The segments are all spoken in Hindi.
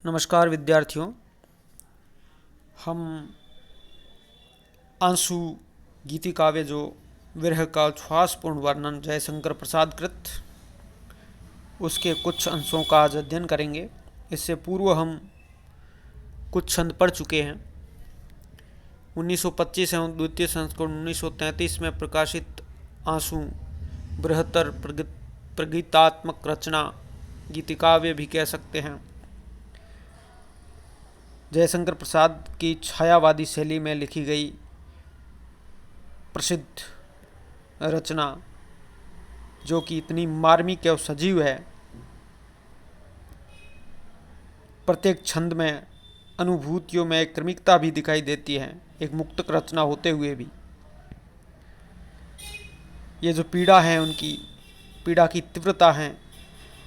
नमस्कार विद्यार्थियों। हम आंसू गीति काव्य जो विरह का उच्छ्वासपूर्ण वर्णन जयशंकर प्रसाद कृत उसके कुछ अंशों का आज अध्ययन करेंगे। इससे पूर्व हम कुछ छंद पढ़ चुके हैं। 1925 एवं द्वितीय संस्करण 1933 में प्रकाशित आंसू बृहत्तर प्रगीतात्मक रचना गीति काव्य भी कह सकते हैं। जयशंकर प्रसाद की छायावादी शैली में लिखी गई प्रसिद्ध रचना, जो कि इतनी मार्मिक और सजीव है, प्रत्येक छंद में अनुभूतियों में एक क्रमिकता भी दिखाई देती है, एक मुक्तक रचना होते हुए भी। ये जो पीड़ा है, उनकी पीड़ा की तीव्रता है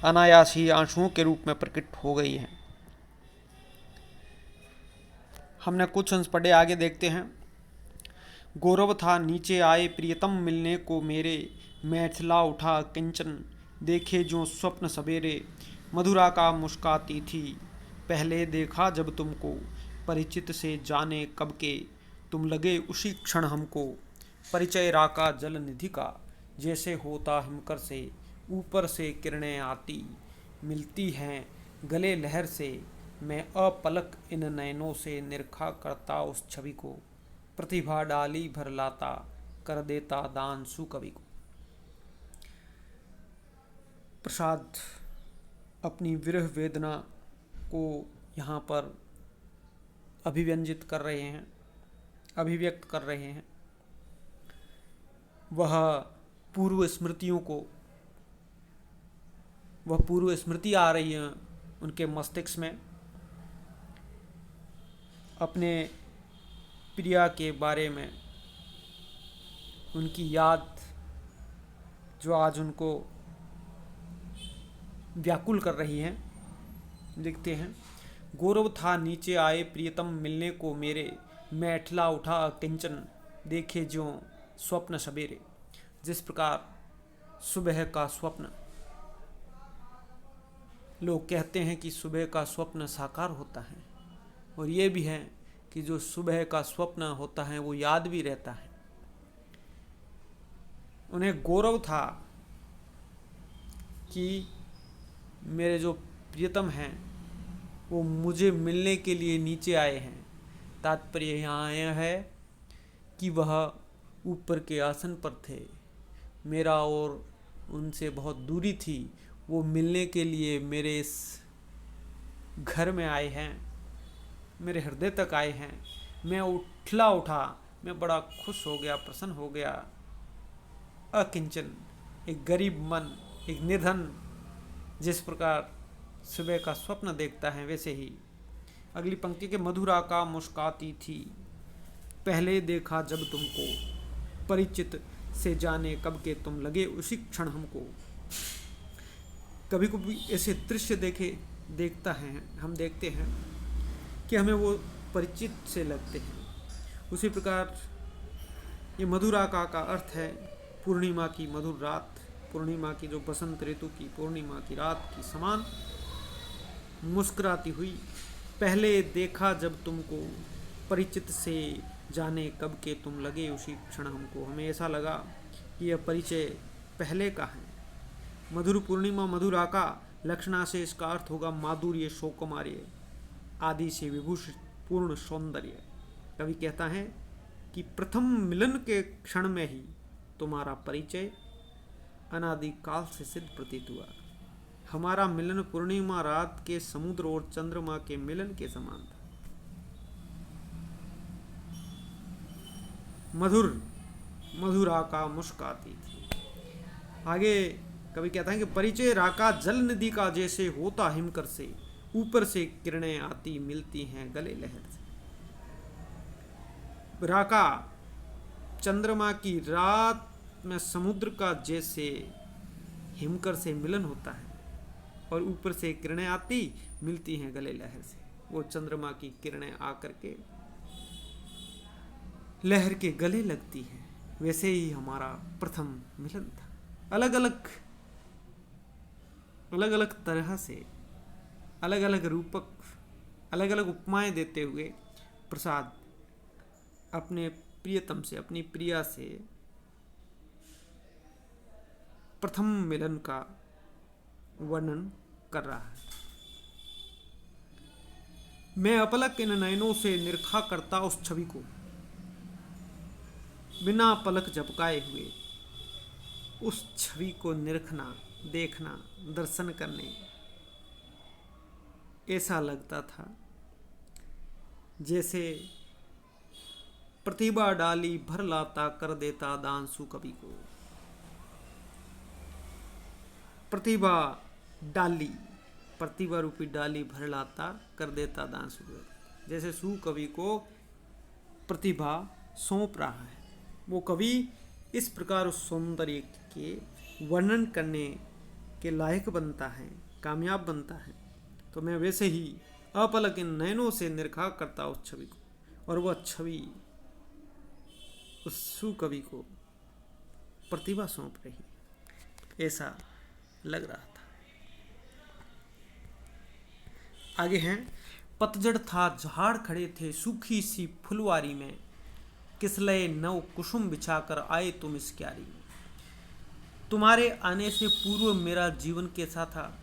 अनायास ही आंसुओं के रूप में प्रकट हो गई है। हमने कुछ अंश पढ़े, आगे देखते हैं। गौरव था नीचे आए प्रियतम मिलने को मेरे, मैथिला उठा किंचन देखे जो स्वप्न सवेरे। मधुरा का मुस्काती थी पहले देखा जब तुमको, परिचित से जाने कब के तुम लगे उसी क्षण हमको। परिचय राका जल निधि का जैसे होता हिमकर से, ऊपर से किरणें आती मिलती हैं गले लहर से। मैं अपलक इन नयनों से निरखा करता उस छवि को, प्रतिभा डाली भर लाता कर देता दान सुकवि को। प्रसाद अपनी विरह वेदना को यहाँ पर अभिव्यंजित कर रहे हैं, अभिव्यक्त कर रहे हैं। वह पूर्व स्मृति आ रही है उनके मस्तिष्क में, अपने प्रिया के बारे में उनकी याद जो आज उनको व्याकुल कर रही है। लिखते हैं, गौरव था नीचे आए प्रियतम मिलने को मेरे, मैठला उठा किंचन देखे ज्यों स्वप्न सवेरे। जिस प्रकार सुबह का स्वप्न, लोग कहते हैं कि सुबह का स्वप्न साकार होता है, और ये भी है कि जो सुबह का स्वप्न होता है वो याद भी रहता है। उन्हें गौरव था कि मेरे जो प्रियतम हैं वो मुझे मिलने के लिए नीचे आए हैं। तात्पर्य यहाँ यह है कि वह ऊपर के आसन पर थे, मेरा और उनसे बहुत दूरी थी। वो मिलने के लिए मेरे इस घर में आए हैं, मेरे हृदय तक आए हैं। मैं उठा, मैं बड़ा खुश हो गया, प्रसन्न हो गया। अकिंचन, एक गरीब मन, एक निर्धन जिस प्रकार सुबह का स्वप्न देखता है, वैसे ही। अगली पंक्ति के, मधुरा का मुस्काती थी पहले देखा जब तुमको, परिचित से जाने कब के तुम लगे उसी क्षण हमको। कभी कभी ऐसे दृश्य देखता है, हम देखते हैं कि हमें वो परिचित से लगते हैं। उसी प्रकार ये मधुरा का अर्थ है पूर्णिमा की मधुर रात, पूर्णिमा की जो बसंत ऋतु की पूर्णिमा की रात की समान मुस्कुराती हुई। पहले देखा जब तुमको, परिचित से जाने कब के तुम लगे उसी क्षण हमको। हमें ऐसा लगा कि यह परिचय पहले का है। मधुर पूर्णिमा मधुर आका, लक्षणा से इसका अर्थ होगा माधुर्य, शोकमार्य आदि से विभूषित पूर्ण सौंदर्य। कवि कहता है कि प्रथम मिलन के क्षण में ही तुम्हारा परिचय अनादि काल से सिद्ध प्रतीत हुआ। हमारा मिलन पूर्णिमा रात के समुद्र और चंद्रमा के मिलन के समान था। मधुर आका मुस्काती थी। आगे कवि कहता है कि परिचय राका जल निधि का जैसे होता हिमकर से, ऊपर से किरणें आती मिलती हैं गले लहर से। राका चंद्रमा की रात में समुद्र का जैसे हिमकर से मिलन होता है, और ऊपर से किरणें आती मिलती हैं गले लहर से। वो चंद्रमा की किरणें आकर के लहर के गले लगती हैं, वैसे ही हमारा प्रथम मिलन था। अलग अलग तरह से, अलग अलग रूपक अलग अलग उपमाएं देते हुए प्रसाद अपने प्रियतम से, अपनी प्रिया से प्रथम मिलन का वर्णन कर रहा है। मैं अपलक इन नयनों से निरखा करता उस छवि को, बिना पलक झपकाए हुए उस छवि को निरखना, देखना, दर्शन करने, ऐसा लगता था जैसे प्रतिभा डाली भर लाता कर देता दांसु कवि को। प्रतिभा डाली, प्रतिभा रूपी डाली भर लाता कर देता दांसु को, जैसे सु कवि को प्रतिभा सौंप रहा है। वो कवि इस प्रकार उस सौंदर्य के वर्णन करने के लायक बनता है, कामयाब बनता है। तो मैं वैसे ही अपलक इन नयनों से निरखा करता उस छवि को, और वह छवि उस सुकवि को प्रतिभा सौंप रही, ऐसा लग रहा था। आगे हैं, पतझड़ था झाड़ खड़े थे सूखी सी फुलवारी में, किसलय नव कुसुम बिछाकर आए तुम इस क्यारी में। तुम्हारे आने से पूर्व मेरा जीवन कैसा था?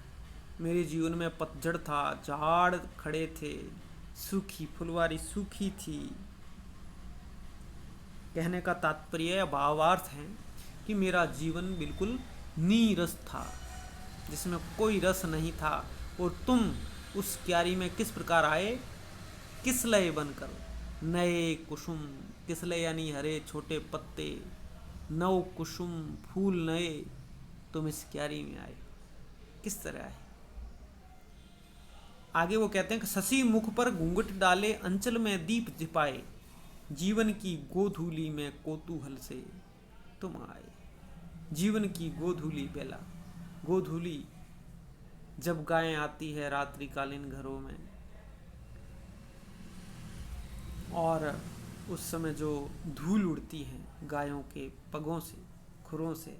मेरे जीवन में पतझड़ था, झाड़ खड़े थे, सूखी फुलवारी सूखी थी। कहने का तात्पर्य, भावार्थ है कि मेरा जीवन बिल्कुल नीरस था, जिसमें कोई रस नहीं था, और तुम उस क्यारी में किस प्रकार आए? किसलय बनकर, नए कुसुम, किसलय यानी हरे छोटे पत्ते, नव कुसुम फूल नए, तुम इस क्यारी में आए। किस तरह आए? आगे वो कहते हैं कि शशि मुख पर घूंघट डाले अंचल में दीप जिपाए, जीवन की गोधूली में कोतूहल से तुम आए। जीवन की गोधूली बेला, गोधूली जब गायें आती है रात्रिकालीन घरों में, और उस समय जो धूल उड़ती है गायों के पगों से, खुरों से,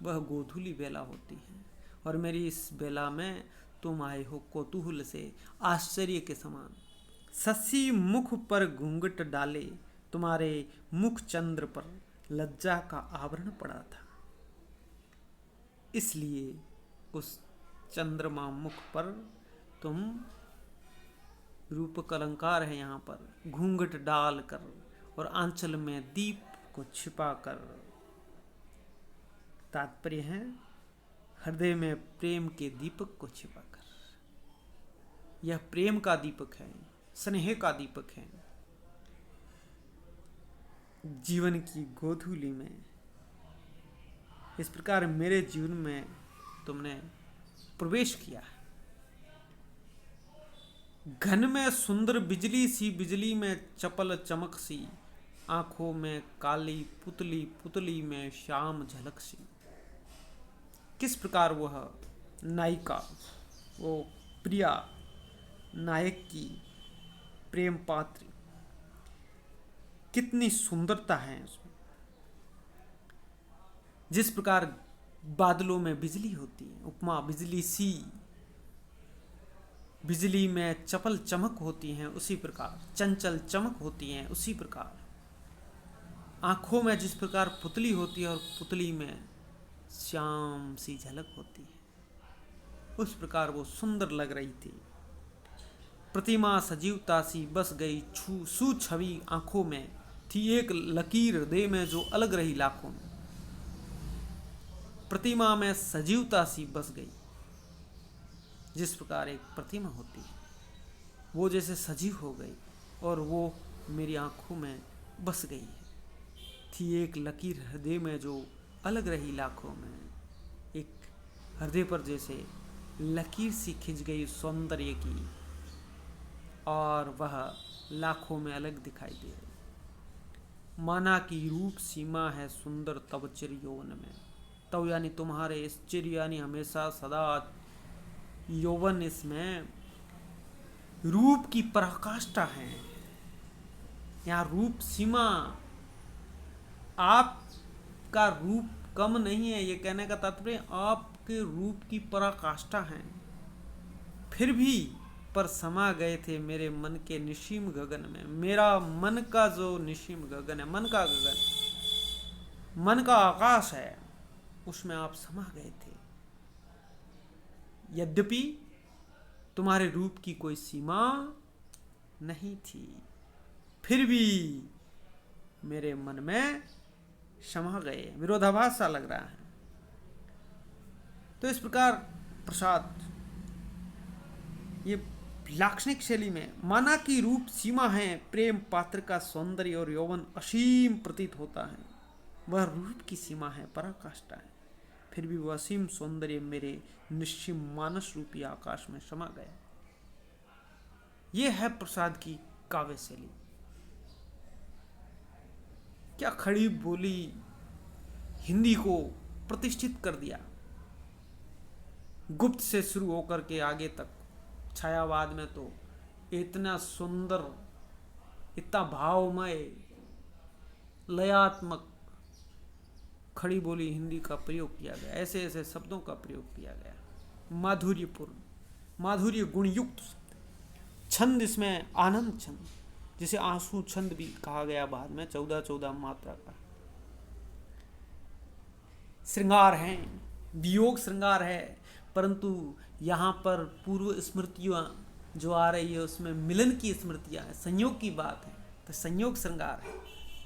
वह गोधूली बेला होती है। और मेरी इस बेला में तुम आए हो कौतूहल से, आश्चर्य के समान। शशि मुख पर घूंघट डाले, तुम्हारे मुख चंद्र पर लज्जा का आवरण पड़ा था, इसलिए उस चंद्रमा मुख पर तुम, रूप अलंकार है यहाँ पर, घूंघट डाल कर और आंचल में दीप को छिपा कर। तात्पर्य है हृदय में प्रेम के दीपक को छिपा कर। यह प्रेम का दीपक है, स्नेह का दीपक है। जीवन की गोधूली में इस प्रकार मेरे जीवन में तुमने प्रवेश किया है। घन में सुंदर बिजली सी, बिजली में चपल चमक सी, आंखों में काली पुतली, पुतली में श्याम झलक सी। किस प्रकार वह नायिका, वो प्रिया नायक की प्रेम पात्र, कितनी सुंदरता है उसमें। जिस प्रकार बादलों में बिजली होती है, उपमा बिजली सी, बिजली में चपल चमक होती हैं, उसी प्रकार चंचल चमक होती हैं, उसी प्रकार आंखों में जिस प्रकार पुतली होती है और पुतली में श्याम सी झलक होती है, उस प्रकार वो सुंदर लग रही थी। प्रतिमा सजीवता सी बस गई, सु छवि आंखों में थी, एक लकीर हृदय में जो अलग रही लाखों में। प्रतिमा में सजीवता सी बस गई, जिस प्रकार एक प्रतिमा होती है वो जैसे सजीव हो गई और वो मेरी आंखों में बस गई है। थी एक लकीर हृदय में जो अलग रही लाखों में, एक हृदय पर जैसे लकीर सी खिंच गई सौंदर्य की, और वह लाखों में अलग दिखाई दे रही। माना की रूप सीमा है सुंदर तब चिर यौवन में, तब यानी तुम्हारे इस चिर यानी हमेशा सदा यौवन, इसमें रूप की पराकाष्ठा है। यहाँ रूप सीमा, आपका रूप कम नहीं है, ये कहने का तात्पर्य आपके रूप की पराकाष्ठा है। फिर भी पर समा गए थे मेरे मन के निशीम गगन में। मेरा मन का जो निशीम गगन है, मन का गगन, मन का आकाश है, उसमें आप समा गए थे। यद्यपि तुम्हारे रूप की कोई सीमा नहीं थी, फिर भी मेरे मन में समा गए। विरोधाभास सा लग रहा है। तो इस प्रकार प्रसाद ये लाक्षणिक शैली में माना कि रूप सीमा है, प्रेम पात्र का सौंदर्य और यौवन असीम प्रतीत होता है। वह रूप की सीमा है, पराकाष्ठा है, फिर भी वह असीम सौंदर्य मेरे निश्चिम मानस रूपी आकाश में समा गया। यह है प्रसाद की काव्य शैली। क्या खड़ी बोली हिंदी को प्रतिष्ठित कर दिया। गुप्त से शुरू होकर के आगे तक छायावाद में तो इतना सुंदर, इतना भावमय, लयात्मक खड़ी बोली हिंदी का प्रयोग किया गया। ऐसे ऐसे शब्दों का प्रयोग किया गया, माधुर्यपूर्ण, माधुर्य गुणयुक्त शब्द। छंद इसमें आनंद छंद, जिसे आंसू छंद भी कहा गया बाद में, 14-14 मात्रा का। श्रृंगार है, वियोग श्रृंगार है, परंतु यहाँ पर पूर्व स्मृतियाँ जो आ रही है उसमें मिलन की स्मृतियाँ है, संयोग की बात है, तो संयोग श्रृंगार है।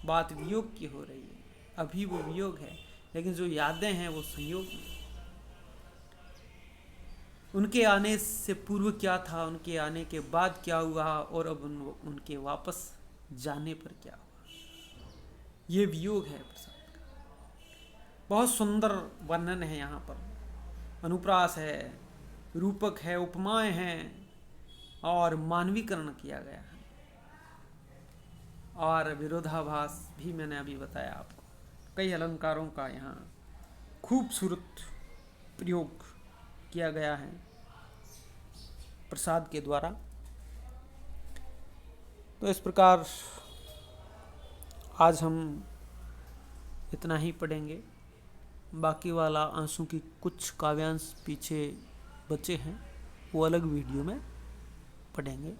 बात वियोग की हो रही है, अभी वो वियोग है, लेकिन जो यादें हैं वो संयोग में। उनके आने से पूर्व क्या था, उनके आने के बाद क्या हुआ, और अब उनके वापस जाने पर क्या हुआ, ये वियोग है प्रसाद का। बहुत सुंदर वर्णन है यहाँ पर, अनुप्रास है, रूपक है, उपमाएं हैं, और मानवीकरण किया गया है, और विरोधाभास भी मैंने अभी बताया आपको। कई अलंकारों का यहाँ खूबसूरत प्रयोग किया गया है प्रसाद के द्वारा। तो इस प्रकार आज हम इतना ही पढ़ेंगे। बाकी वाला आंसू की कुछ काव्यांश पीछे बचे हैं, वो अलग वीडियो में पढ़ेंगे।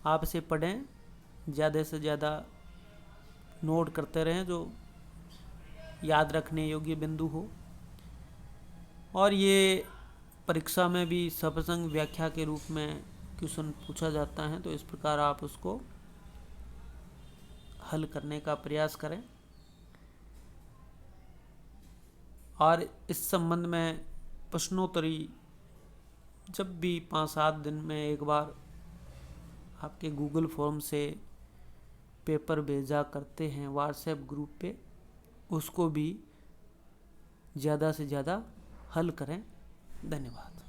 आप इसे पढ़ें, ज़्यादा से ज़्यादा नोट करते रहें जो याद रखने योग्य बिंदु हो। और ये परीक्षा में भी सप्रसंग व्याख्या के रूप में क्वेश्चन पूछा जाता है, तो इस प्रकार आप उसको हल करने का प्रयास करें। और इस संबंध में प्रश्नोत्तरी जब भी 5-7 दिन में एक बार आपके गूगल फॉर्म से पेपर भेजा करते हैं व्हाट्सएप ग्रुप पे, उसको भी ज़्यादा से ज़्यादा हल करें। धन्यवाद।